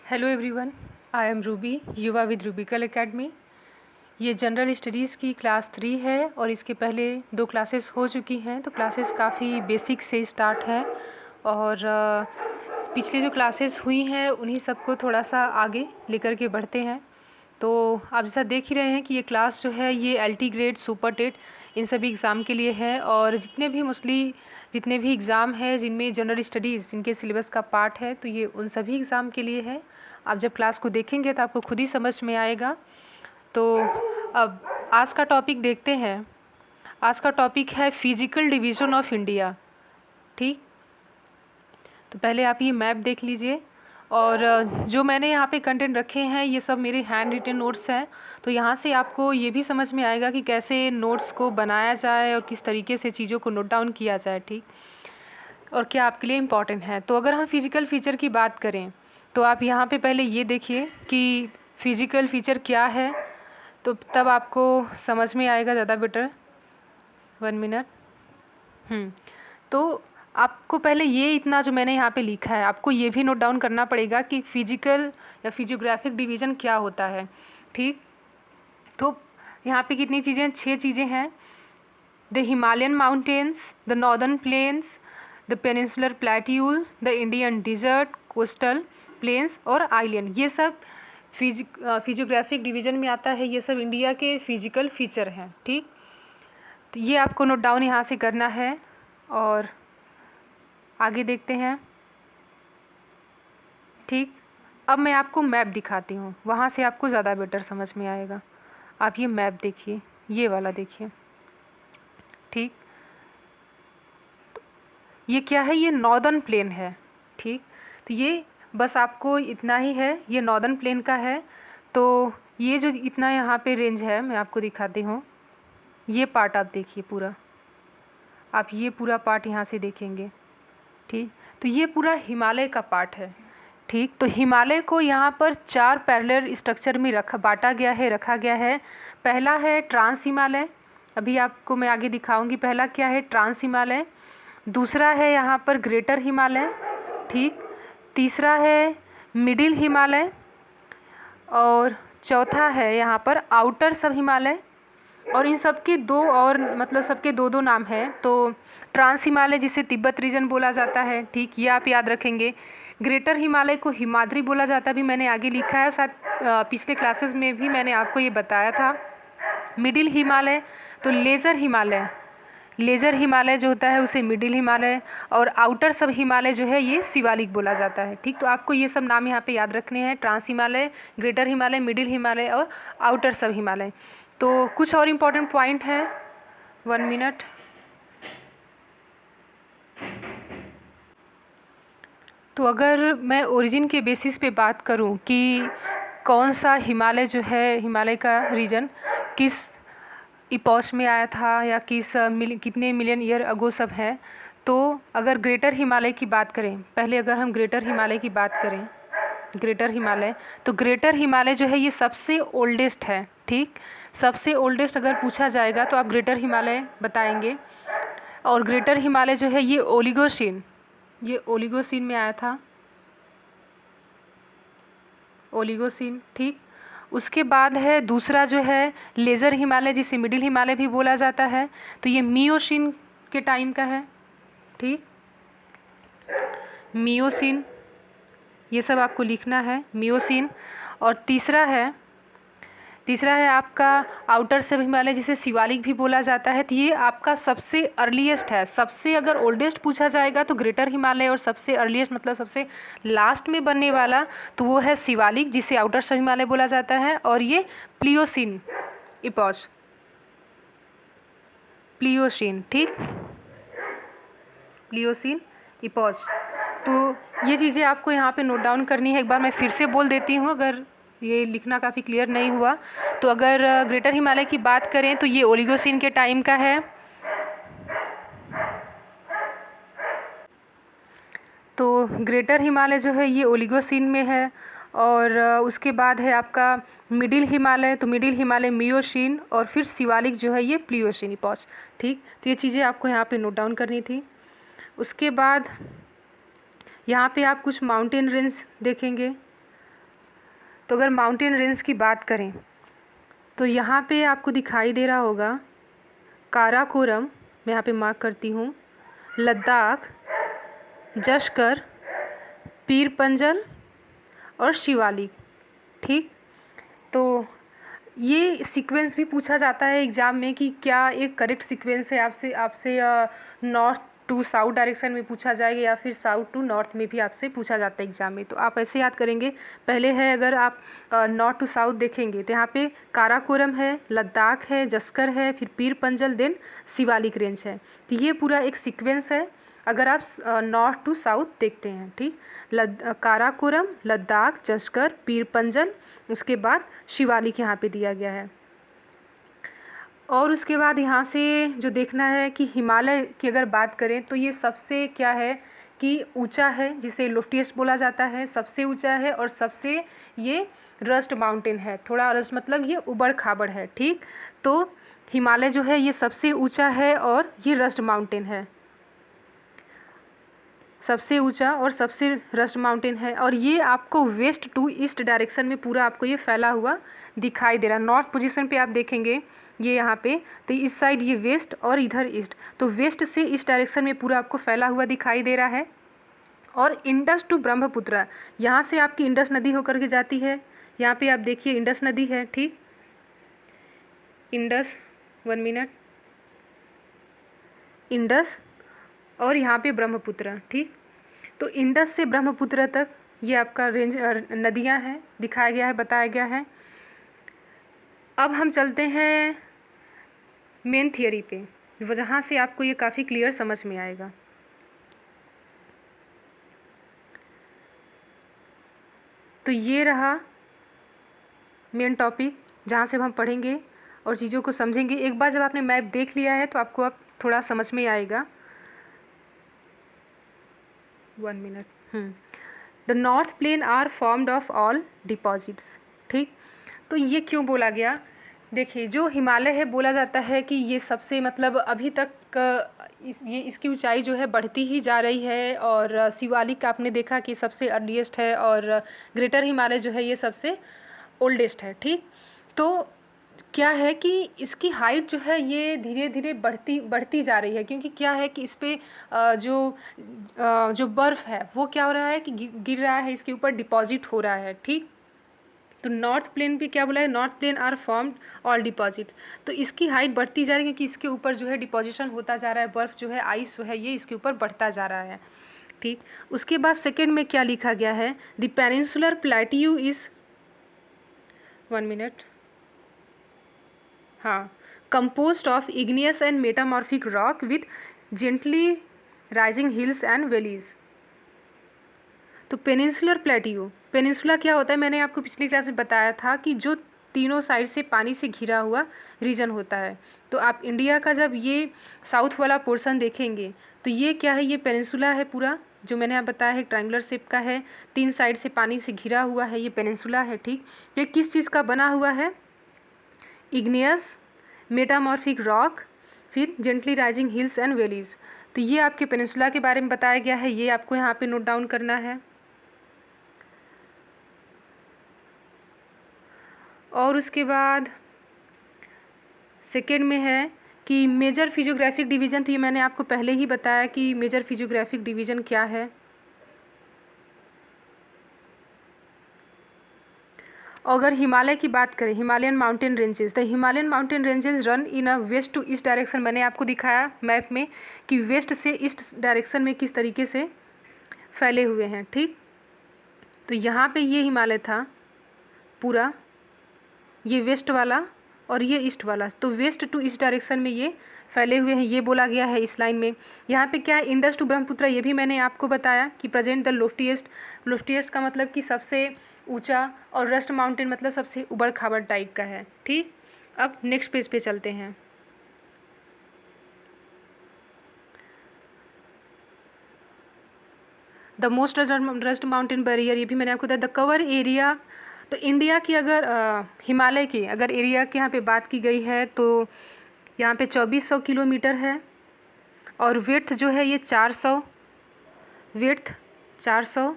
Hello everyone, I am Ruby, युवा with रूबिकल academy. ये general studies की क्लास 3 है और इसके पहले 2 क्लासेस हो चुकी हैं। तो क्लासेस काफ़ी बेसिक से स्टार्ट है और पिछली जो क्लासेस हुई हैं उन्हीं सबको थोड़ा सा आगे लेकर के बढ़ते हैं। तो आप जैसा देख ही रहे हैं कि ये क्लास जो है ये LT ग्रेड, सुपर टेट इन सभी एग्ज़ाम के लिए है। और जितने भी एग्ज़ाम है जिनमें जनरल स्टडीज़ जिनके सिलेबस का पार्ट है तो ये उन सभी एग्ज़ाम के लिए है। आप जब क्लास को देखेंगे तो आपको खुद ही समझ में आएगा। तो अब आज का टॉपिक देखते हैं। आज का टॉपिक है फिजिकल डिवीज़न ऑफ इंडिया। ठीक, तो पहले आप ये मैप देख लीजिए और जो मैंने यहाँ पे कंटेंट रखे हैं ये सब मेरे हैंड रिटन नोट्स हैं। तो यहाँ से आपको ये भी समझ में आएगा कि कैसे नोट्स को बनाया जाए और किस तरीके से चीज़ों को नोट डाउन किया जाए। ठीक, और क्या आपके लिए इम्पॉर्टेंट है। तो अगर हम फिज़िकल फ़ीचर की बात करें तो आप यहाँ पे पहले ये देखिए कि फ़िज़िकल फ़ीचर क्या है, तो तब आपको समझ में आएगा ज़्यादा बेटर। 1 मिनट। तो आपको पहले ये इतना जो मैंने यहाँ पे लिखा है आपको ये भी नोट डाउन करना पड़ेगा कि फिजिकल या फिजियोग्राफिक डिवीज़न क्या होता है। ठीक, तो यहाँ पे कितनी चीज़ें, 6 चीज़ें हैं। The Himalayan mountains, the northern plains, the peninsular plateaus, the Indian desert, coastal plains और आइलैंड, ये सब फिजियोग्राफिक डिवीज़न में आता है। ये सब इंडिया के फिजिकल फीचर हैं। ठीक, तो ये आपको नोट डाउन यहाँ से करना है और आगे देखते हैं। ठीक, अब मैं आपको मैप दिखाती हूँ, वहाँ से आपको ज़्यादा बेटर समझ में आएगा। आप ये मैप देखिए, ये वाला देखिए। ठीक, ये क्या है, ये नॉर्दर्न प्लेन है। ठीक, तो ये बस आपको इतना ही है, ये नॉर्दर्न प्लेन का है। तो ये जो इतना यहाँ पे रेंज है मैं आपको दिखाती हूँ। ये पार्ट आप देखिए पूरा, आप ये पूरा पार्ट यहाँ से देखेंगे। ठीक, तो ये पूरा हिमालय का पार्ट है। ठीक, तो हिमालय को यहाँ पर 4 पैरेलल स्ट्रक्चर में बांटा गया है, रखा गया है। पहला है ट्रांस हिमालय, अभी आपको मैं आगे दिखाऊंगी पहला क्या है, ट्रांस हिमालय। दूसरा है यहाँ पर ग्रेटर हिमालय। ठीक, तीसरा है मिडिल हिमालय और चौथा है यहाँ पर आउटर सब हिमालय। और इन सबके दो और मतलब सबके दो दो नाम हैं। तो ट्रांस हिमालय जिसे तिब्बत रीजन बोला जाता है, ठीक, ये आप याद रखेंगे। ग्रेटर हिमालय को हिमाद्री बोला जाता है, भी मैंने आगे लिखा है, शायद पिछले क्लासेस में भी मैंने आपको ये बताया था। मिडिल हिमालय तो लेजर हिमालय जो होता है उसे मिडिल हिमालय, और आउटर सब हिमालय जो है ये शिवालिक बोला जाता है। ठीक, तो आपको ये सब नाम यहाँ पे याद रखने हैं, trans Himalaya, greater Himalaya, middle Himalaya और आउटर सब हिमालय। तो कुछ और इम्पोर्टेंट पॉइंट हैं। 1 मिनट। तो अगर मैं ओरिजिन के बेसिस पे बात करूं कि कौन सा हिमालय जो है, हिमालय का रीजन किस इपॉच में आया था या कितने मिलियन ईयर अगो सब है, तो अगर ग्रेटर हिमालय की बात करें, पहले अगर हम ग्रेटर हिमालय की बात करें, ग्रेटर हिमालय, तो ग्रेटर हिमालय जो है ये सबसे ओल्डेस्ट है। ठीक, सबसे ओल्डेस्ट अगर पूछा जाएगा तो आप ग्रेटर हिमालय बताएंगे। और ग्रेटर हिमालय जो है ये ओलिगोसीन में आया था, ओलिगोसीन। ठीक, उसके बाद है दूसरा जो है लेज़र हिमालय जिसे मिडिल हिमालय भी बोला जाता है, तो ये मियोसीन के टाइम का है। ठीक, मियोसीन, ये सब आपको लिखना है, मियोसीन। और तीसरा है आपका आउटर सब हिमालय जिसे शिवालिक भी बोला जाता है। तो ये आपका सबसे अर्लीस्ट है। सबसे अगर ओल्डेस्ट पूछा जाएगा तो ग्रेटर हिमालय, और सबसे अर्लीस्ट मतलब सबसे लास्ट में बनने वाला तो वो है शिवालिक जिसे आउटर सब हिमालय बोला जाता है। और ये प्लियोसीन इपॉच, प्लियोसीन। ठीक, प्लियोसीन इपॉच। तो ये चीज़ें आपको यहाँ पे नोट डाउन करनी है। एक बार मैं फिर से बोल देती हूँ अगर ये लिखना काफ़ी क्लियर नहीं हुआ। तो अगर ग्रेटर हिमालय की बात करें तो ये ओलिगोसीन के टाइम का है। तो ग्रेटर हिमालय जो है ये ओलिगोसीन में है। और उसके बाद है आपका मिडिल हिमालय, तो मिडिल हिमालय मियोसीन, और फिर शिवालिक जो है ये प्लियोसीन इपॉच। ठीक, तो ये चीज़ें आपको यहाँ पे नोट डाउन करनी थी। उसके बाद यहाँ पे आप कुछ माउंटेन रेंज देखेंगे। तो अगर माउंटेन रेंज की बात करें तो यहाँ पे आपको दिखाई दे रहा होगा काराकोरम, मैं यहाँ पे मार्क करती हूँ, लद्दाख, जश्कर, पीर पंजल और शिवालिक। ठीक, तो ये सीक्वेंस भी पूछा जाता है एग्ज़ाम में कि क्या एक करेक्ट सीक्वेंस है, आपसे आपसे नॉर्थ टू साउथ डायरेक्शन में पूछा जाएगा या फिर साउथ टू नॉर्थ में भी आपसे पूछा जाता है एग्ज़ाम में। तो आप ऐसे याद करेंगे, पहले है अगर आप नॉर्थ टू साउथ देखेंगे तो यहाँ पे काराकोरम है, लद्दाख है, जस्कर है, फिर पीर पंजल, देन शिवालिक रेंज है। तो ये पूरा एक सीक्वेंस है अगर आप नॉर्थ टू साउथ देखते हैं। ठीक, काराकोरम, लद्दाख, जस्कर, पीर पंजल, उसके बाद शिवालिक यहाँ पे दिया गया है। और उसके बाद यहाँ से जो देखना है कि हिमालय की अगर बात करें तो ये सबसे क्या है कि ऊंचा है, जिसे लोफ्टीएस्ट बोला जाता है, सबसे ऊंचा है और सबसे ये रस्ट माउंटेन है। थोड़ा रस्ट मतलब ये उबड़ खाबड़ है। ठीक, तो हिमालय जो है ये सबसे ऊंचा है और ये रस्ट माउंटेन है, सबसे ऊंचा और सबसे रस्ट माउंटेन है। और ये आपको वेस्ट टू ईस्ट डायरेक्शन में पूरा आपको ये फैला हुआ दिखाई दे रहा है। नॉर्थ पोजीशन पे आप देखेंगे ये यहाँ पे, तो इस साइड ये वेस्ट और इधर ईस्ट, तो वेस्ट से ईस्ट डायरेक्शन में पूरा आपको फैला हुआ दिखाई दे रहा है। और इंडस टू ब्रह्मपुत्र, यहाँ से आपकी इंडस नदी होकर के जाती है। यहाँ पे आप देखिए इंडस नदी है। ठीक, इंडस, 1 मिनट, इंडस और यहाँ पे ब्रह्मपुत्र। ठीक, तो इंडस से ब्रह्मपुत्र तक ये आपका रेंज नदियाँ हैं, दिखाया गया है, बताया गया है। अब हम चलते हैं मेन थियरी पे, जहाँ से आपको ये काफ़ी क्लियर समझ में आएगा। तो ये रहा मेन टॉपिक जहाँ से हम पढ़ेंगे और चीज़ों को समझेंगे। एक बार जब आपने मैप देख लिया है तो आपको अब थोड़ा समझ में आएगा। 1 मिनट। The north plain are formed of all deposits. ठीक, तो ये क्यों बोला गया? देखिए, जो हिमालय है बोला जाता है कि ये सबसे मतलब अभी तक इसकी ऊंचाई जो है बढ़ती ही जा रही है। और शिवालिक आपने देखा कि सबसे अर्लीस्ट है और ग्रेटर हिमालय जो है ये सबसे ओल्डेस्ट है। ठीक, तो क्या है कि इसकी हाइट जो है ये धीरे धीरे बढ़ती जा रही है, क्योंकि क्या है कि इस पर जो बर्फ़ है वो क्या हो रहा है कि गिर रहा है, इसके ऊपर डिपॉजिट हो रहा है। ठीक, तो नॉर्थ प्लेन पे क्या बोला है, north plain are formed all deposits. तो इसकी हाइट बढ़ती जा रही है क्योंकि इसके ऊपर जो है डिपॉजिशन होता जा रहा है, बर्फ़ जो है, आइस जो है ये इसके ऊपर बढ़ता जा रहा है। ठीक, उसके बाद सेकेंड में क्या लिखा गया है, the peninsular plateau is, 1 minute, हाँ, composed of igneous and metamorphic rock with gently rising hills and valleys। तो पेनिनसुलर प्लेट्यू, पेनिनसुला क्या होता है, मैंने आपको पिछली क्लास में बताया था कि जो तीनों साइड से पानी से घिरा हुआ रीजन होता है। तो आप इंडिया का जब ये साउथ वाला पोर्शन देखेंगे तो ये क्या है, ये पेनिनसुला है पूरा, जो मैंने आप बताया है ट्रायंगुलर शेप का है, 3 साइड से पानी से घिरा हुआ है, ये पेनिनसुला है। ठीक, ये किस चीज़ का बना हुआ है, इग्नियस, मेटामॉर्फिक रॉक, फिर gently rising hills and valleys. तो ये आपके पेनिनसुला के बारे में बताया गया है, ये आपको यहाँ पे नोट डाउन करना है। और उसके बाद सेकेंड में है कि मेजर फिजियोग्राफिक डिवीज़न, तो ये मैंने आपको पहले ही बताया कि मेजर फिजियोग्राफिक डिवीज़न क्या है। अगर हिमालय की बात करें, Himalayan mountain ranges, the Himalayan mountain ranges run in a west to east direction. मैंने आपको दिखाया मैप में कि वेस्ट से ईस्ट डायरेक्शन में किस तरीके से फैले हुए हैं। ठीक, तो यहाँ पे ये हिमालय था पूरा, ये वेस्ट वाला और ये ईस्ट वाला, तो वेस्ट टू ईस्ट डायरेक्शन में ये फैले हुए हैं, ये बोला गया है इस लाइन में। यहाँ पे क्या है, इंडस टू ब्रह्मपुत्र, ये भी मैंने आपको बताया कि प्रेजेंट द लोफ्टीएस्ट, लोफ्टीएस्ट का मतलब कि सबसे ऊंचा, और रस्ट माउंटेन मतलब सबसे उबड़ खाबड़ टाइप का है। ठीक, अब नेक्स्ट पेज पे चलते हैं। The most rust mountain barrier, ये भी मैंने आपको बताया। द कवर एरिया, तो इंडिया की अगर हिमालय की अगर एरिया की यहाँ पे बात की गई है तो यहाँ पे 2400 किलोमीटर है, और विड्थ जो है ये 400, विड्थ 400,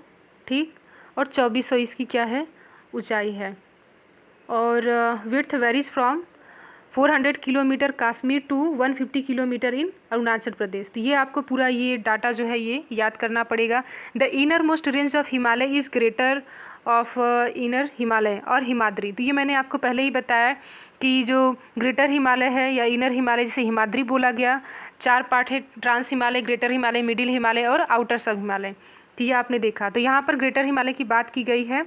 ठीक, और 2400 इसकी क्या है ऊंचाई है। और width varies from 400 kilometre Kashmir to 150 kilometre in Arunachal Pradesh. तो ये आपको पूरा ये डाटा जो है ये याद करना पड़ेगा। The inner most range of Himalaya is greater of inner Himalaya और हिमाद्री। तो ये मैंने आपको पहले ही बताया कि जो ग्रेटर हिमालय है या इनर हिमालय जिसे हिमाद्री बोला गया, 4 पार्ट है, trans Himalaya, greater Himalaya, middle Himalaya और आउटर सब हिमालय। तो ये आपने देखा। तो यहाँ पर ग्रेटर हिमालय की बात की गई है।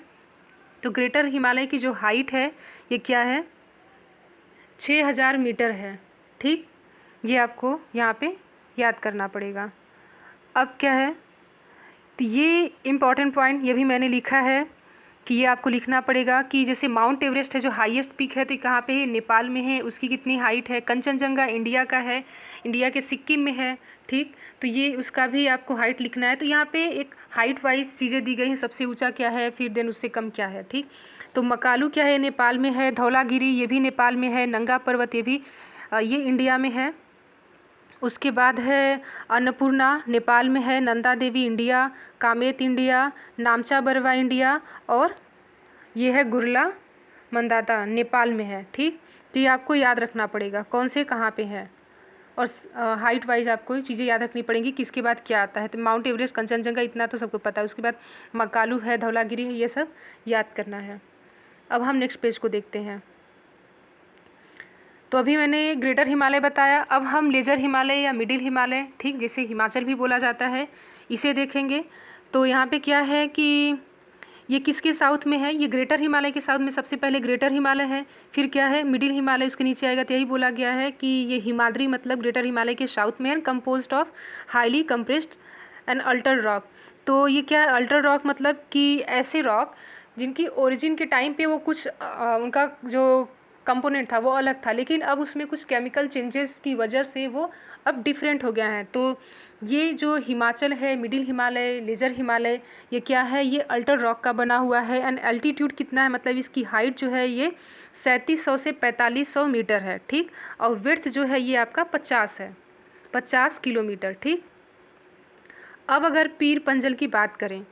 तो ग्रेटर हिमालय की जो हाइट है ये क्या है, 6000 मीटर है। ठीक, ये आपको यहाँ पे याद करना पड़ेगा। अब क्या है, तो ये इम्पॉर्टेंट पॉइंट ये भी मैंने लिखा है कि ये आपको लिखना पड़ेगा कि जैसे माउंट एवरेस्ट है जो हाईएस्ट पीक है, तो कहाँ पे है, नेपाल में है, उसकी कितनी हाइट है। कंचनजंगा इंडिया का है, इंडिया के सिक्किम में है। ठीक, तो ये उसका भी आपको हाइट लिखना है। तो यहाँ पे एक हाइट वाइज चीज़ें दी गई हैं, सबसे ऊंचा क्या है, फिर देन उससे कम क्या है। ठीक, तो मकालू क्या है, नेपाल में है। धौलागिरी ये भी नेपाल में है। नंगा पर्वत ये भी ये इंडिया में है। उसके बाद है अन्नपूर्णा नेपाल में है। Nanda Devi India, Kamet India, Namcha Barwa India और ये है गुरला मंदाता नेपाल में है। ठीक, तो ये आपको याद रखना पड़ेगा कौन से कहाँ पे है। और हाइट वाइज आपको चीज़ें याद रखनी पड़ेंगी किसके बाद क्या आता है। तो माउंट एवरेस्ट, कंचनजंगा इतना तो सबको पता है। उसके बाद मकालू है, धौलागिरी है, ये सब याद करना है। अब हम नेक्स्ट पेज को देखते हैं। तो अभी मैंने ग्रेटर हिमालय बताया। अब हम लेजर हिमालय या मिडिल हिमालय, ठीक, जिसे हिमाचल भी बोला जाता है, इसे देखेंगे। तो यहाँ पे क्या है कि ये किसके साउथ में है, ये ग्रेटर हिमालय के साउथ में सबसे पहले ग्रेटर हिमालय है। फिर क्या है, मिडिल हिमालय उसके नीचे आएगा। तो यही बोला गया है कि ये हिमाद्री मतलब ग्रेटर हिमालय के साउथ में है, composed of highly compressed and alter rock. तो ये क्या है, अल्टर रॉक मतलब कि ऐसे रॉक जिनकी ओरिजिन के टाइम पे वो कुछ उनका जो कंपोनेंट था वो अलग था, लेकिन अब उसमें कुछ केमिकल चेंजेस की वजह से वो अब डिफरेंट हो गया है। तो ये जो हिमाचल है, मिडिल हिमालय, लेजर हिमालय, ये क्या है, ये अल्टर रॉक का बना हुआ है। एंड एल्टीट्यूड कितना है, मतलब इसकी हाइट जो है ये 3700 से 4500 मीटर है। ठीक, और विड्थ जो है ये आपका 50 है, 50 किलोमीटर। ठीक, अब अगर पीर पंजल की बात करें,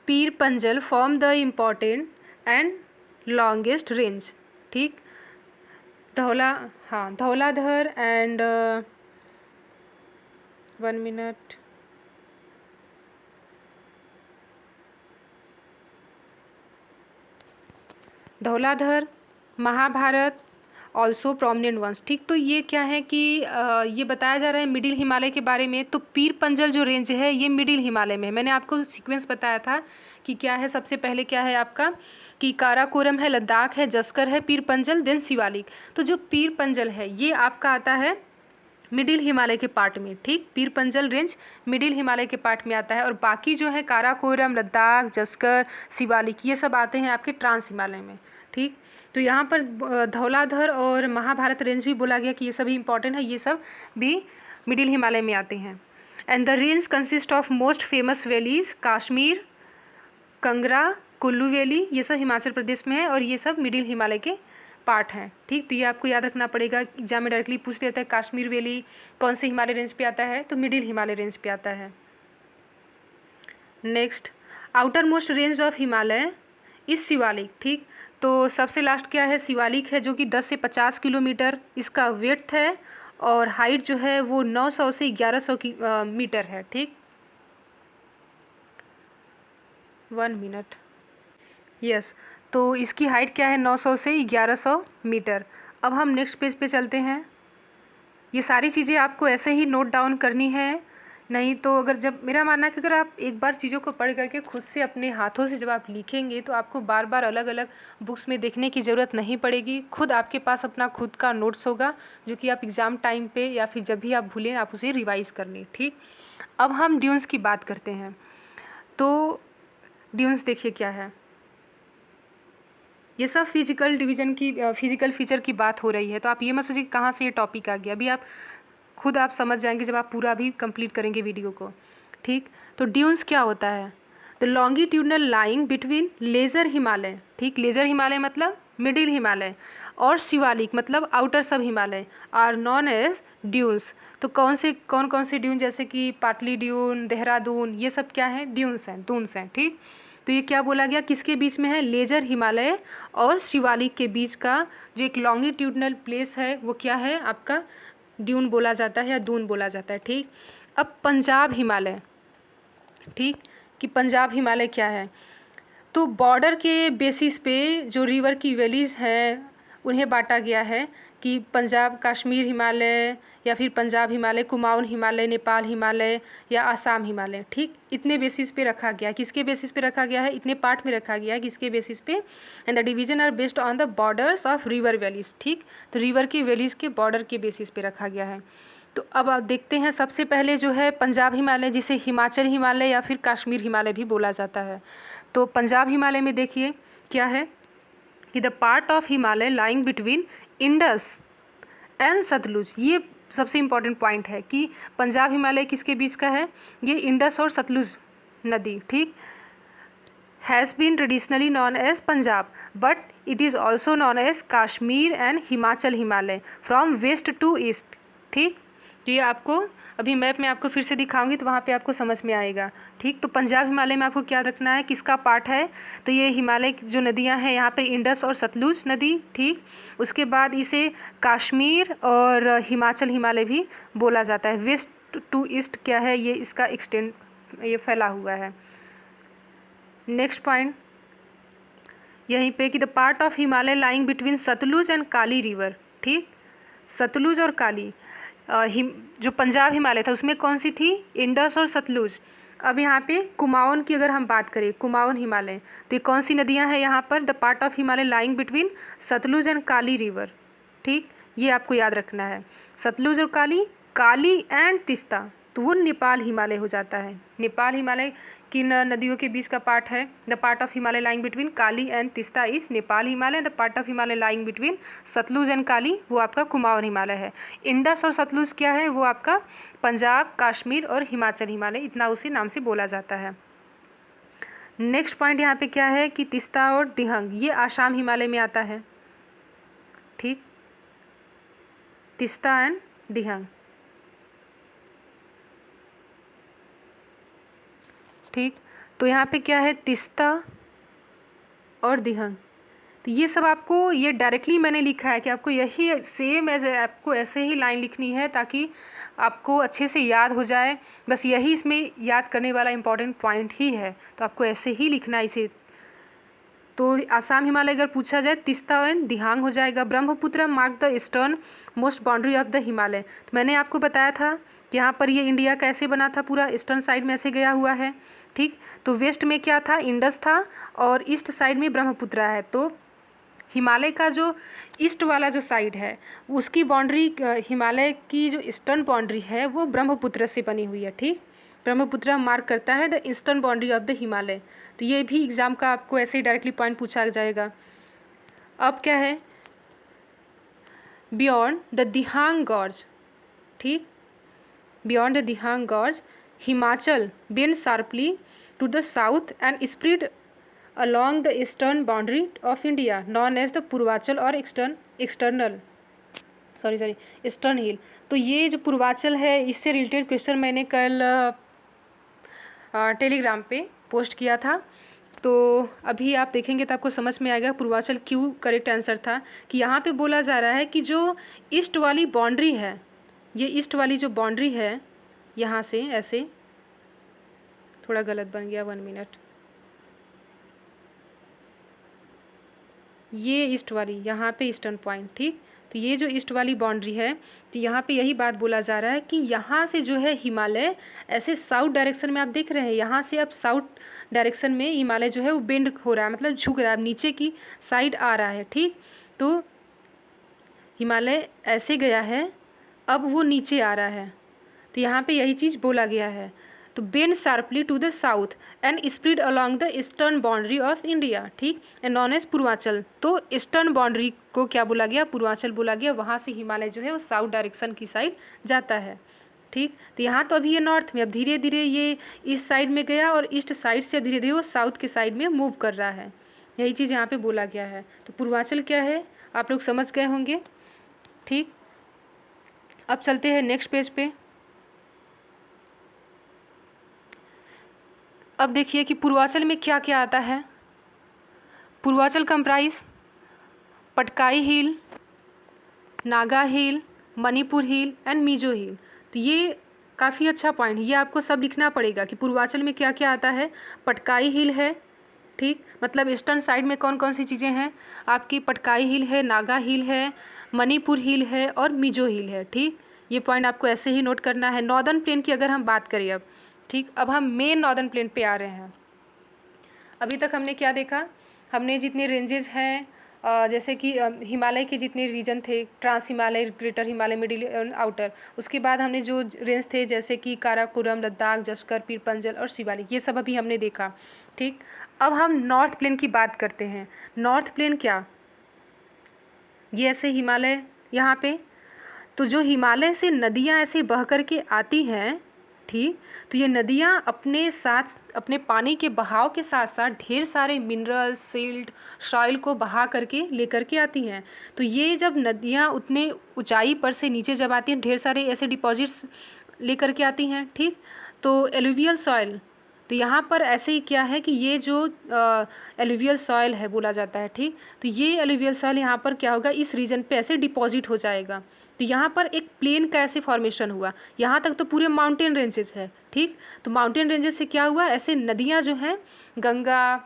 Pir Panjal form the important and longest range. ठीक, Dhauladhar and 1 minute, Dhauladhar, Mahabharat also prominent ones. ठीक, तो ये क्या है कि ये बताया जा रहा है मिडिल हिमालय के बारे में। तो पीर पंजल जो रेंज है ये मिडिल हिमालय में है। मैंने आपको सीक्वेंस बताया था कि क्या है, सबसे पहले क्या है आपका कि काराकोरम है, लद्दाख है, जस्कर है, पीर पंजल, देन शिवालिक। तो जो पीर पंजल है ये आपका आता है मिडिल हिमालय के पार्ट में। ठीक, पीर पंजल रेंज मिडिल हिमालय के पार्ट में आता है। और बाकी जो है काराकोरम, लद्दाख, जस्कर, शिवालिक, ये सब आते हैं आपके ट्रांस हिमालय में। ठीक, तो यहाँ पर धौलाधर और महाभारत रेंज भी बोला गया कि ये सभी इंपॉर्टेंट है, ये सब भी मिडिल हिमालय में आते हैं। And the range consist of most famous valleys, Kashmir, Kangra, Kullu valley, ये सब हिमाचल प्रदेश में है और ये सब मिडिल हिमालय के पार्ट हैं। ठीक, तो ये आपको याद रखना पड़ेगा। एग्जाम में डायरेक्टली पूछ लेता है काश्मीर वैली कौन से हिमालय रेंज पे आता है, तो मिडिल हिमालय रेंज पे आता है। Next, outer most range of Himalaya इस शिवालिक। ठीक, तो सबसे लास्ट क्या है, शिवालिक है, जो कि 10 से 50 किलोमीटर इसका विड्थ है और हाइट जो है वो 900 से 1100 मीटर है। ठीक, 1 मिनट, यस, तो इसकी हाइट क्या है, 900 से 1100 मीटर। अब हम नेक्स्ट पेज पे चलते हैं। ये सारी चीज़ें आपको ऐसे ही नोट डाउन करनी है, नहीं तो अगर जब मेरा मानना है कि अगर आप एक बार चीज़ों को पढ़ करके खुद से अपने हाथों से जब आप लिखेंगे तो आपको बार बार अलग अलग बुक्स में देखने की ज़रूरत नहीं पड़ेगी। खुद आपके पास अपना खुद का नोट्स होगा जो कि आप एग्ज़ाम टाइम पे या फिर जब भी आप भूलें आप उसे रिवाइज़ कर लें। ठीक, अब हम ड्यून्स की बात करते हैं। तो ड्यून्स देखिए क्या है, ये सब फिजिकल डिवीज़न की फिजिकल फीचर की बात हो रही है। तो आप ये मत सोचिए कहाँ से ये टॉपिक आ गया, अभी आप खुद आप समझ जाएंगे जब आप पूरा भी कंप्लीट करेंगे वीडियो को। ठीक, तो ड्यून्स क्या होता है, the longitudinal lying between lesser Himalaya, ठीक, लेजर हिमालय मतलब मिडिल हिमालय, और शिवालिक मतलब outer sub Himalaya, are known as dunes. तो कौन कौन से ड्यून, जैसे कि पाटली ड्यून, देहरादून, ये सब क्या है, ड्यून्स हैं, दून्स हैं। ठीक, तो ये क्या बोला गया, किसके बीच में है, लेजर हिमालय और शिवालिक के बीच का जो एक लॉन्गिट्यूडनल प्लेस है वो क्या है आपका, ड्यून बोला जाता है या दून बोला जाता है। ठीक, अब पंजाब हिमालय, ठीक, कि पंजाब हिमालय क्या है, तो बॉर्डर के बेसिस पे जो रिवर की वैलीज़ हैं उन्हें बांटा गया है कि पंजाब कश्मीर हिमालय या फिर पंजाब हिमालय, कुमाऊन हिमालय, नेपाल हिमालय या आसाम हिमालय। ठीक, इतने बेसिस पे रखा गया है। किसके बेसिस पे रखा गया है, इतने पार्ट में रखा गया है, किसके बेसिस पे, and the division are based on the borders of river valleys. ठीक, तो रिवर की वैलीज के बॉर्डर के बेसिस पे रखा गया है। तो अब आप देखते हैं सबसे पहले जो है पंजाब हिमालय, जिसे हिमाचल हिमालय या फिर कश्मीर हिमालय भी बोला जाता है। तो पंजाब हिमालय में देखिए क्या है कि the part of Himalaya lying between Indus and Sutlej, ये सबसे इम्पॉर्टेंट पॉइंट है कि पंजाब हिमालय किसके बीच का है, ये इंडस और सतलुज नदी। ठीक, has been traditionally known as Punjab but it is also known as Kashmir and Himachal Himalaya from west to east. ठीक, तो ये आपको अभी मैप में आपको फिर से दिखाऊंगी तो वहाँ पे आपको समझ में आएगा। ठीक, तो पंजाब हिमालय में आपको क्या रखना है, किसका पार्ट है, तो ये हिमालय की जो नदियाँ हैं यहाँ पे इंडस और सतलुज नदी। ठीक, उसके बाद इसे कश्मीर और हिमाचल हिमालय भी बोला जाता है। वेस्ट टू ईस्ट क्या है, ये इसका एक्सटेंड, ये फैला हुआ है। नेक्स्ट पॉइंट यहीं पे कि the part of Himalaya lying between Sutlej and Kali river. ठीक, सतलुज और काली, जो पंजाब हिमालय था उसमें कौन सी थी, इंडस और सतलुज। अब यहाँ पे कुमाऊन की अगर हम बात करें, कुमाऊन हिमालय, तो ये कौन सी नदियाँ हैं यहाँ पर, the part of Himalaya lying between Sutlej and Kali river. ठीक, ये आपको याद रखना है, सतलुज और काली, काली एंड तीस्ता, तो वो नेपाल हिमालय हो जाता है। नेपाल हिमालय किन नदियों के बीच का पार्ट है, the part of Himalaya lying between Kali and Teesta is Nepal Himalaya, the part of Himalaya lying between Sutlej and Kali वो आपका कुमाऊन हिमालय है। इंडस और सतलुज क्या है, वो आपका पंजाब, कश्मीर और हिमाचल हिमालय, इतना उसी नाम से बोला जाता है। नेक्स्ट पॉइंट यहाँ पे क्या है कि तीस्ता और दिहंग, ये आसाम हिमालय में आता है। ठीक, तीस्ता एंड दिहंग। ठीक, तो यहाँ पे क्या है, तीस्ता और दिहंग, तो ये सब आपको, ये डायरेक्टली मैंने लिखा है कि आपको यही सेम एज आपको ऐसे ही लाइन लिखनी है ताकि आपको अच्छे से याद हो जाए। बस यही इसमें याद करने वाला इम्पॉर्टेंट पॉइंट ही है, तो आपको ऐसे ही लिखना है इसे। तो आसाम हिमालय अगर पूछा जाए, तीस्ता एंड दिहांग हो जाएगा। Brahmaputra mark the eastern most boundary of the Himalaya, तो मैंने आपको बताया था कि यहाँ पर ये इंडिया कैसे बना था, पूरा ईस्टर्न साइड में ऐसे गया हुआ है। ठीक, तो वेस्ट में क्या था, इंडस था, और ईस्ट साइड में ब्रह्मपुत्र है। तो हिमालय का जो ईस्ट वाला जो साइड है उसकी बाउंड्री, हिमालय की जो ईस्टर्न बाउंड्री है वो ब्रह्मपुत्र से बनी हुई है। ठीक, ब्रह्मपुत्र मार्क करता है the eastern boundary of the Himalaya. तो ये भी एग्जाम का आपको ऐसे ही डायरेक्टली पॉइंट पूछा जाएगा। अब क्या है, बियॉन्ड द दिहांग गॉर्ज। ठीक, beyond the Dihang gorge Himachal bend sharply to the south and spread along the eastern boundary of India known as the Purvanchal और ईस्टर्न हिल। तो ये जो पूर्वांचल है इससे रिलेटेड क्वेश्चन मैंने कल टेलीग्राम पे पोस्ट किया था, तो अभी आप देखेंगे तो आपको समझ में आएगा पूर्वांचल क्यों करेक्ट आंसर था। कि यहाँ पे बोला जा रहा है कि जो ईस्ट वाली बाउंड्री है, ये ईस्ट वाली जो बाउंड्री है यहाँ से ऐसे, थोड़ा गलत बन गया, 1 मिनट, ये ईस्ट वाली यहाँ पे ईस्टर्न पॉइंट। ठीक, तो ये जो ईस्ट वाली बाउंड्री है, तो यहाँ पे यही बात बोला जा रहा है कि यहाँ से जो है हिमालय ऐसे साउथ डायरेक्शन में आप देख रहे हैं, यहाँ से अब साउथ डायरेक्शन में हिमालय जो है वो बेंड हो रहा है, मतलब झुक रहा है, नीचे की साइड आ रहा है। ठीक, तो हिमालय ऐसे गया है, अब वो नीचे आ रहा है, तो यहाँ पे यही चीज़ बोला गया है। तो bend sharply to the south and spread along the eastern boundary of India. ठीक, एंड नॉन एज पूर्वांचल। तो ईस्टर्न बाउंड्री को क्या बोला गया, पूर्वांचल बोला गया। वहाँ से हिमालय जो है वो साउथ डायरेक्शन की साइड जाता है। ठीक, तो यहाँ तो अभी ये नॉर्थ में, अब धीरे धीरे ये ईस्ट साइड में गया और ईस्ट साइड से धीरे धीरे वो साउथ के साइड में मूव कर रहा है, यही चीज़ यहाँ पे बोला गया है। तो पूर्वांचल क्या है आप लोग समझ गए होंगे। ठीक, अब चलते हैं नेक्स्ट पेज पे। अब देखिए कि पूर्वांचल में क्या क्या आता है। Purvanchal comprise Patkai hill, Naga hill, Manipur hill and Mizo hill. तो ये काफ़ी अच्छा पॉइंट, ये आपको सब लिखना पड़ेगा कि पूर्वांचल में क्या क्या आता है। पटकाई हिल है, ठीक, मतलब ईस्टर्न साइड में कौन कौन सी चीज़ें हैं आपकी। पटकाई हिल है, नागा हिल है, मणिपुर हिल है और मिजो हिल है, ठीक। ये पॉइंट आपको ऐसे ही नोट करना है। नॉर्दर्न प्लेन की अगर हम बात करें अब, ठीक, अब हम मेन नॉर्दर्न प्लेन पे आ रहे हैं। अभी तक हमने क्या देखा, हमने जितने रेंजेस हैं जैसे कि हिमालय के जितने रीजन थे, trans Himalaya, greater Himalaya, middle and outer, उसके बाद हमने जो रेंज थे जैसे कि काराकोरम, लद्दाख, जस्कर, पीर पंजल और शिवालिक, ये सब अभी हमने देखा, ठीक। अब हम नॉर्थ प्लेन की बात करते हैं। नॉर्थ प्लेन क्या, ये ऐसे हिमालय यहाँ पे, तो जो हिमालय से नदियाँ ऐसे बह कर के आती हैं, ठीक, तो ये नदियाँ अपने साथ अपने पानी के बहाव के साथ साथ ढेर सारे मिनरल्स, सिल्ट, सॉइल को बहा करके लेकर के आती हैं। तो ये जब नदियाँ उतने ऊंचाई पर से नीचे जब आती हैं, ढेर सारे ऐसे डिपॉजिट्स लेकर के आती हैं, ठीक। तो एलुवियल सॉइल, तो यहाँ पर ऐसे ही क्या है कि ये जो एलुवियल सॉइल है बोला जाता है, ठीक, तो ये एलुवियल सॉइल यहाँ पर क्या होगा, इस रीजन पे ऐसे डिपॉजिट हो जाएगा। तो यहाँ पर एक प्लेन का ऐसे फॉर्मेशन हुआ। यहाँ तक तो पूरे माउंटेन रेंजेस है, ठीक। तो माउंटेन रेंजेस से क्या हुआ, ऐसे नदियाँ जो हैं, गंगा,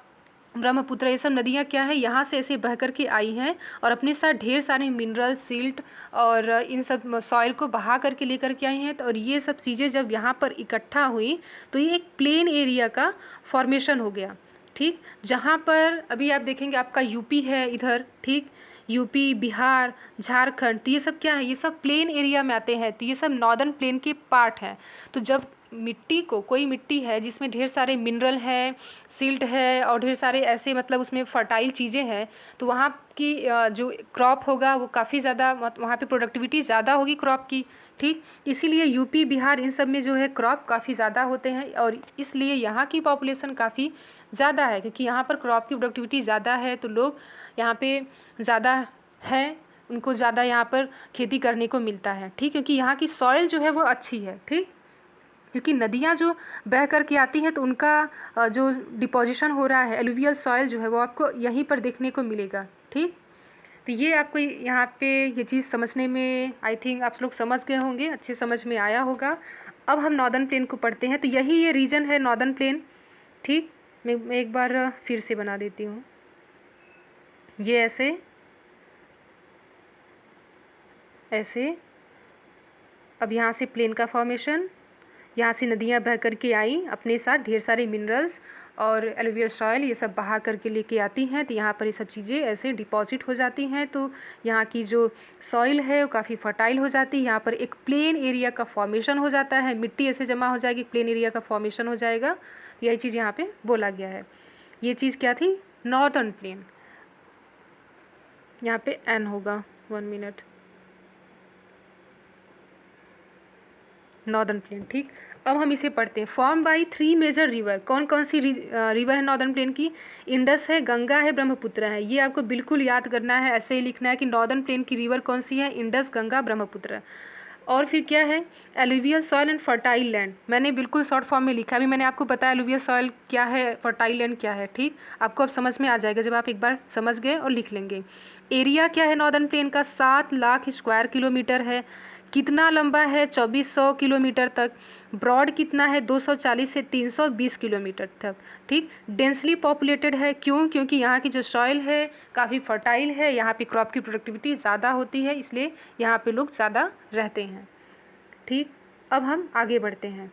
ब्रह्मपुत्र, ये सब नदियाँ क्या है यहाँ से ऐसे बह कर के आई हैं और अपने साथ ढेर सारे मिनरल, सिल्ट और इन सब सॉइल को बहा करके लेकर के आई हैं। तो और ये सब चीज़ें जब यहाँ पर इकट्ठा हुई तो ये एक प्लेन एरिया का फॉर्मेशन हो गया, ठीक। जहाँ पर अभी आप देखेंगे आपका यूपी है इधर, ठीक, यूपी, बिहार, झारखंड, तो ये सब क्या है, ये सब प्लेन एरिया में आते हैं। तो ये सब नॉर्दर्न प्लेन के पार्ट हैं। तो जब मिट्टी को, कोई मिट्टी है जिसमें ढेर सारे मिनरल है, सिल्ट है और ढेर सारे ऐसे मतलब उसमें फर्टाइल चीज़ें हैं, तो वहाँ की जो क्रॉप होगा वो काफ़ी ज़्यादा, वहाँ पे प्रोडक्टिविटी ज़्यादा होगी क्रॉप की, ठीक। इसीलिए यूपी, बिहार इन सब में जो है क्रॉप काफ़ी ज़्यादा होते हैं और इसलिए यहाँ की पॉपुलेशन काफ़ी ज़्यादा है, क्योंकि यहाँ पर क्रॉप की प्रोडक्टिविटी ज़्यादा है। तो लोग यहाँ पे ज़्यादा है, उनको ज़्यादा यहाँ पर खेती करने को मिलता है, ठीक, क्योंकि यहाँ की सॉइल जो है वो अच्छी है, ठीक। क्योंकि नदियाँ जो बह कर के आती हैं तो उनका जो डिपोजिशन हो रहा है, एलुवियल सॉइल जो है वो आपको यहीं पर देखने को मिलेगा, ठीक। तो ये आपको यहाँ पे ये चीज़ समझने में आई थिंक आप लोग समझ गए होंगे, अच्छे समझ में आया होगा। अब हम नॉर्दर्न प्लेन को पढ़ते हैं। तो यही ये रीजन है नॉर्दर्न प्लेन, ठीक। मैं एक बार फिर से बना देती हूँ। ये ऐसे ऐसे, अब यहाँ से प्लेन का फॉर्मेशन, यहाँ से नदियाँ बह कर के आई, अपने साथ ढेर सारे मिनरल्स और एलुवियल सॉइल ये सब बहा करके लेके आती हैं। तो यहाँ पर ये सब चीज़ें ऐसे डिपॉजिट हो जाती हैं। तो यहाँ की जो सॉइल है वो काफ़ी फर्टाइल हो जाती है। यहाँ पर एक प्लेन एरिया का फॉर्मेशन हो जाता है, मिट्टी ऐसे जमा हो जाएगी, प्लेन एरिया का फॉर्मेशन हो जाएगा। यही चीज़ यहाँ पे बोला गया है। ये चीज़ क्या थी, नॉर्दर्न प्लेन। यहाँ पे एन होगा, 1 मिनट, नॉर्दर्न प्लेन, ठीक। अब हम इसे पढ़ते हैं। फॉर्म बाई 3 मेजर रिवर, कौन कौन सी रिवर है नॉर्दर्न प्लेन की, इंडस है, गंगा है, ब्रह्मपुत्र है। ये आपको बिल्कुल याद करना है, ऐसे ही लिखना है कि नॉर्दर्न प्लेन की रिवर कौन सी है, इंडस, गंगा, ब्रह्मपुत्र। और फिर क्या है, alluvial soil and fertile land, मैंने बिल्कुल शॉर्ट फॉर्म में लिखा। अभी मैंने आपको बताया एलुवियल सॉइल क्या है, फर्टाइल लैंड क्या है, ठीक। आपको अब समझ में आ जाएगा जब आप एक बार समझ गए और लिख लेंगे। एरिया क्या है नॉर्दर्न प्लेन का, 7 लाख स्क्वायर किलोमीटर है। कितना लंबा है, 2400 किलोमीटर तक। ब्रॉड कितना है, 240 से 320 किलोमीटर तक, ठीक। डेंसली पॉपुलेटेड है, क्यों, क्योंकि यहाँ की जो सॉइल है काफ़ी फर्टाइल है, यहाँ पे क्रॉप की प्रोडक्टिविटी ज़्यादा होती है, इसलिए यहाँ पे लोग ज़्यादा रहते हैं, ठीक। अब हम आगे बढ़ते हैं।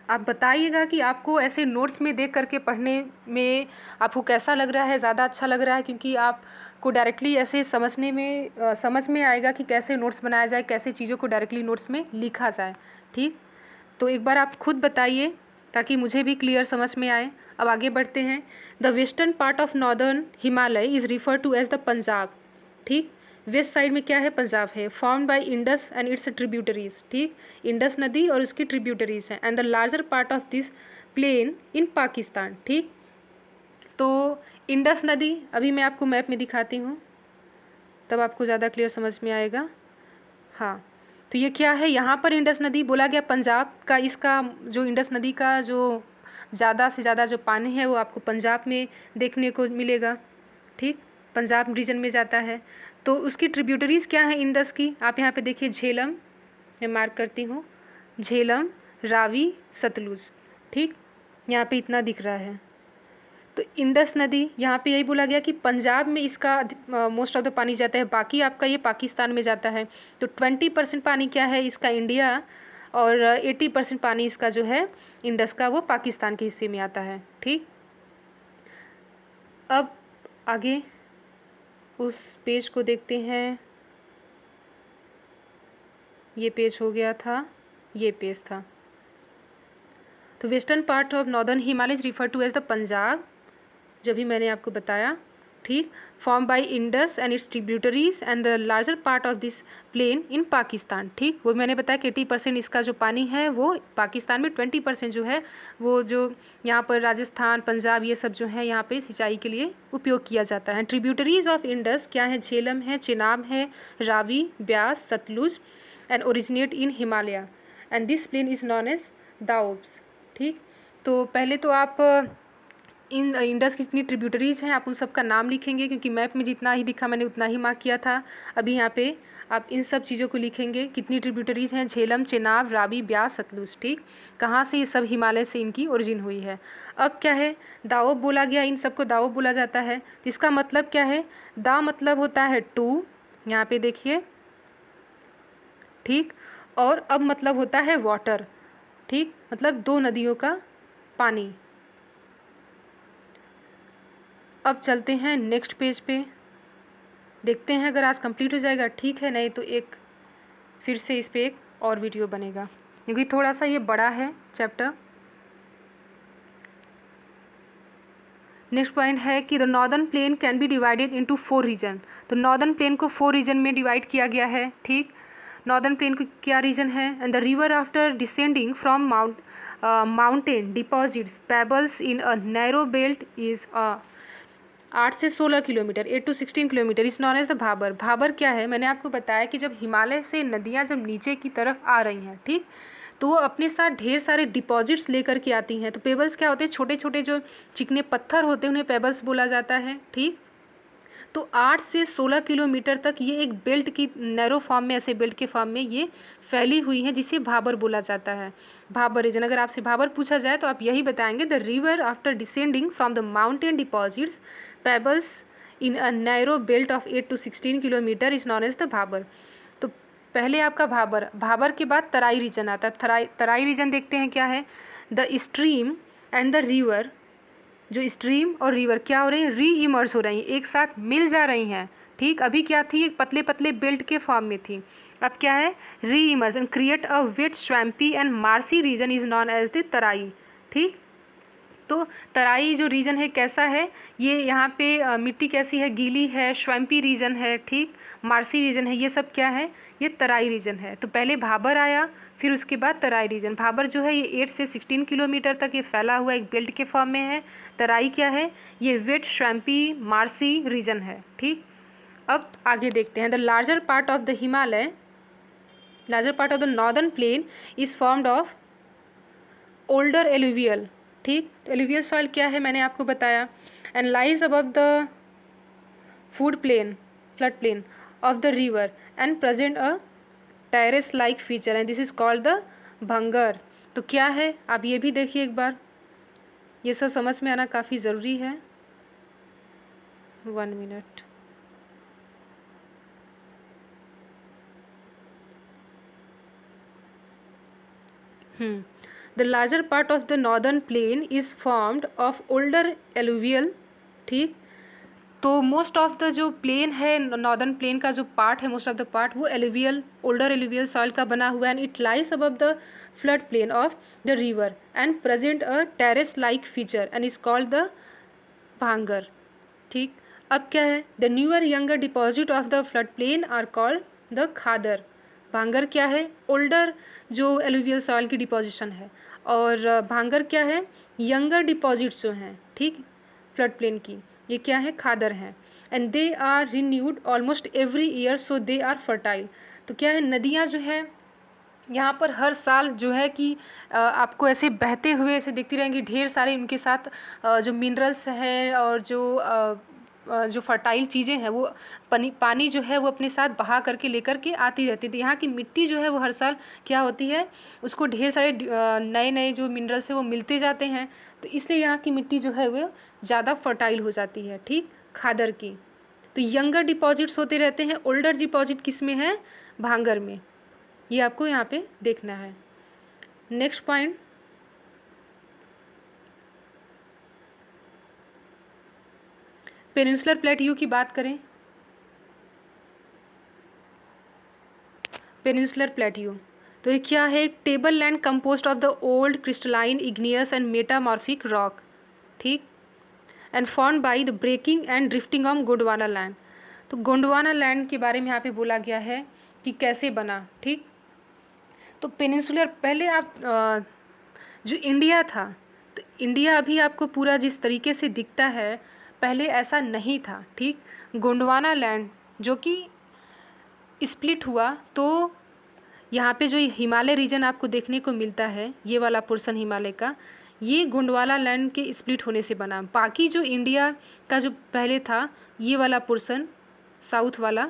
आप बताइएगा कि आपको ऐसे नोट्स में देख करके पढ़ने में आपको कैसा लग रहा है, ज़्यादा अच्छा लग रहा है, क्योंकि आपको डायरेक्टली ऐसे समझने में समझ में आएगा कि कैसे नोट्स बनाया जाए, कैसे चीज़ों को डायरेक्टली नोट्स में लिखा जाए, ठीक। तो एक बार आप खुद बताइए ताकि मुझे भी क्लियर समझ में आए। अब आगे बढ़ते हैं। The western part of northern Himalaya is refer to as the Punjab, ठीक। वेस्ट साइड में क्या है, पंजाब है। Form by Indus and its tributaries, ठीक। इंडस नदी और उसकी ट्रिब्यूटरीज हैं। And the larger part of this plain in Pakistan, ठीक। तो इंडस नदी अभी मैं आपको मैप में दिखाती हूँ, तब आपको ज़्यादा क्लियर समझ में आएगा। हाँ, तो ये क्या है, यहाँ पर इंडस नदी बोला गया पंजाब का, इसका जो इंडस नदी का जो ज़्यादा से ज़्यादा जो पानी है वो आपको पंजाब में देखने को मिलेगा, ठीक, पंजाब रीजन में जाता है। तो उसकी ट्रिब्यूटरीज़ क्या हैं इंडस की, आप यहाँ पे देखिए, झेलम, मैं मार्क करती हूँ, झेलम, रावी, सतलुज, ठीक, यहाँ पे इतना दिख रहा है। तो इंडस नदी यहाँ पे यही बोला गया कि पंजाब में इसका मोस्ट ऑफ द पानी जाता है, बाकी आपका ये पाकिस्तान में जाता है। तो 20% पानी क्या है इसका इंडिया, और 80% पानी इसका जो है इंडस का वो पाकिस्तान के हिस्से में आता है, ठीक। अब आगे उस पेज को देखते हैं, ये पेज हो गया था, ये पेज था। तो western part of northern Himalaya refer to as the Punjab, जो भी मैंने आपको बताया, ठीक, form by Indus and its tributaries and the larger part of this plain in Pakistan, ठीक। वो मैंने बताया कि 80% इसका जो पानी है वो पाकिस्तान में, 20% जो है वो जो यहाँ पर राजस्थान, पंजाब, ये सब जो है यहाँ पे सिंचाई के लिए उपयोग किया जाता है। ट्रिब्यूटरीज ऑफ इंडस क्या है, झेलम है, चेनाब है, Ravi, Beas, Sutlej, and originate in Himalaya and this plain is known as doabs, ठीक। तो पहले तो आप इन इंडस की जितनी ट्रिब्यूटरीज़ हैं आप उन सब का नाम लिखेंगे, क्योंकि मैप में जितना ही दिखा मैंने उतना ही मार्क किया था। अभी यहाँ पे आप इन सब चीज़ों को लिखेंगे, कितनी ट्रिब्यूटरीज़ हैं, झेलम, चेनाब, रावी, ब्यास, सतलुज, ठीक, कहाँ से ये सब हिमालय से इनकी ओरिजिन हुई है। अब क्या है, दाओब बोला गया, इन सबको दाओब बोला जाता है। इसका मतलब क्या है, दा मतलब होता है टू, यहाँ पे देखिए, ठीक, और अब मतलब होता है वाटर, ठीक, मतलब दो नदियों का पानी। अब चलते हैं नेक्स्ट पेज पे, देखते हैं अगर आज कंप्लीट हो जाएगा ठीक है, नहीं तो एक फिर से इस पे एक और वीडियो बनेगा, क्योंकि थोड़ा सा ये बड़ा है चैप्टर। नेक्स्ट पॉइंट है कि the northern plain can be divided into 4 region. तो नॉर्दर्न प्लेन को 4 रीजन में डिवाइड किया गया है, ठीक। नॉर्दर्न प्लेन को क्या रीजन है, and the river after descending from mountain deposits pebbles in a narrow belt is 8 से 16 kilometre, 8 to 16 kilometre is known as the Bhabar. Bhabar क्या है, मैंने आपको बताया कि जब हिमालय से नदियाँ जब नीचे की तरफ आ रही हैं, ठीक, तो वो अपने साथ ढेर सारे डिपॉजिट्स लेकर के आती हैं। तो पेबल्स क्या होते हैं, छोटे छोटे जो चिकने पत्थर होते हैं उन्हें पेबल्स बोला जाता है, ठीक। तो 8 से 16 किलोमीटर तक ये एक बेल्ट की नैरो फॉर्म में, ऐसे बेल्ट के फॉर्म में ये फैली हुई है, जिसे भाबर बोला जाता है। भाबर रीजन, अगर आपसे भाबर पूछा जाए तो आप यही बताएंगे, the river after descending from the mountain deposits pebbles in a narrow belt of 8 to 16 kilometre is known as the Bhabar. तो पहले आपका भाबर, भाबर के बाद तराई रीजन आता है। तराई रीजन देखते हैं क्या है, the stream and the river, जो स्ट्रीम और रिवर क्या हो रही हैं, री इमर्ज हो रही हैं, एक साथ मिल जा रही हैं, ठीक। अभी क्या थी, एक पतले पतले बेल्ट के फॉर्म में थी, अब क्या है, reemerge and create a wet swampy and marshy region is known as the Terai, ठीक। तो तराई जो रीजन है कैसा है, ये यहाँ पे मिट्टी कैसी है, गीली है, स्वैम्पी रीजन है, ठीक, मार्सी रीजन है, ये सब क्या है, ये तराई रीजन है। तो पहले भाबर आया, फिर उसके बाद तराई रीजन। भाबर जो है ये 8 से 16 किलोमीटर तक ये फैला हुआ एक बेल्ट के फॉर्म में है। तराई क्या है, ये वेट स्वैम्पी मार्सी रीजन है, ठीक। अब आगे देखते हैं, the larger part of the Himalaya, larger part of the northern plain is formed of older alluvial, ठीक। एलुवियल सॉइल क्या है मैंने आपको बताया, and lies above the food plain, flood plain of the river and present a terrace like feature and this is called the Bhangar. तो क्या है, आप ये भी देखिए एक बार, ये सब समझ में आना काफ़ी ज़रूरी है। 1 मिनट, the larger part of the northern plain is formed of older alluvial, ठीक। तो मोस्ट ऑफ द जो प्लेन है, नॉर्दर्न प्लेन का जो पार्ट है, मोस्ट ऑफ द पार्ट वो एलुवियल, ओल्डर एलुवियल सॉइल का बना हुआ है, and it lies above the flood plain of the river and present a terrace like feature and is called the भांगर, ठीक। अब क्या है, the newer younger deposit of the flood plain are called the khadar. Bhangar क्या है, older जो alluvial soil की deposition है, और भांगर क्या है, यंगर डिपॉजिट्स जो हैं, ठीक, फ्लड प्लेन की, ये क्या है, खादर हैं। And they are renewed almost every year, so they are fertile. तो क्या है, नदियाँ जो है यहाँ पर हर साल जो है कि आपको ऐसे बहते हुए ऐसे दिखती रहेंगी, ढेर सारे उनके साथ जो मिनरल्स हैं और जो फर्टाइल चीज़ें हैं वो पानी जो है वो अपने साथ बहा करके लेकर के आती रहती थी। यहाँ की मिट्टी जो है वो हर साल क्या होती है, उसको ढेर सारे नए नए जो मिनरल्स हैं वो मिलते जाते हैं, तो इसलिए यहाँ की मिट्टी जो है वो ज़्यादा फर्टाइल हो जाती है, ठीक, खादर की। तो यंगर डिपॉजिट्स होते रहते हैं, ओल्डर डिपॉजिट किस में है, भांगर में। ये आपको यहाँ पे देखना है। नेक्स्ट पॉइंट, पेनिनसुलर प्लेट्यू की बात करें। पेनिनसुलर प्लेट्यू तो ये क्या है, एक table land composed of the old crystalline igneous and metamorphic rock, ठीक, and formed by the breaking and drifting on Gondwana land. तो गोंडवाना लैंड के बारे में यहाँ पे बोला गया है कि कैसे बना, ठीक। तो पेनिनसुलर पहले आप जो इंडिया था, तो इंडिया अभी आपको पूरा जिस तरीके से दिखता है पहले ऐसा नहीं था, ठीक। गोंडवाना लैंड जो कि स्प्लिट हुआ, तो यहाँ पे जो हिमालय रीजन आपको देखने को मिलता है, ये वाला पोर्शन हिमालय का, ये गोंडवाना लैंड के स्प्लिट होने से बना। बाकी जो इंडिया का जो पहले था, ये वाला पोर्शन साउथ वाला,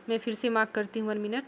मैं फिर से मार्क करती हूँ 1 मिनट,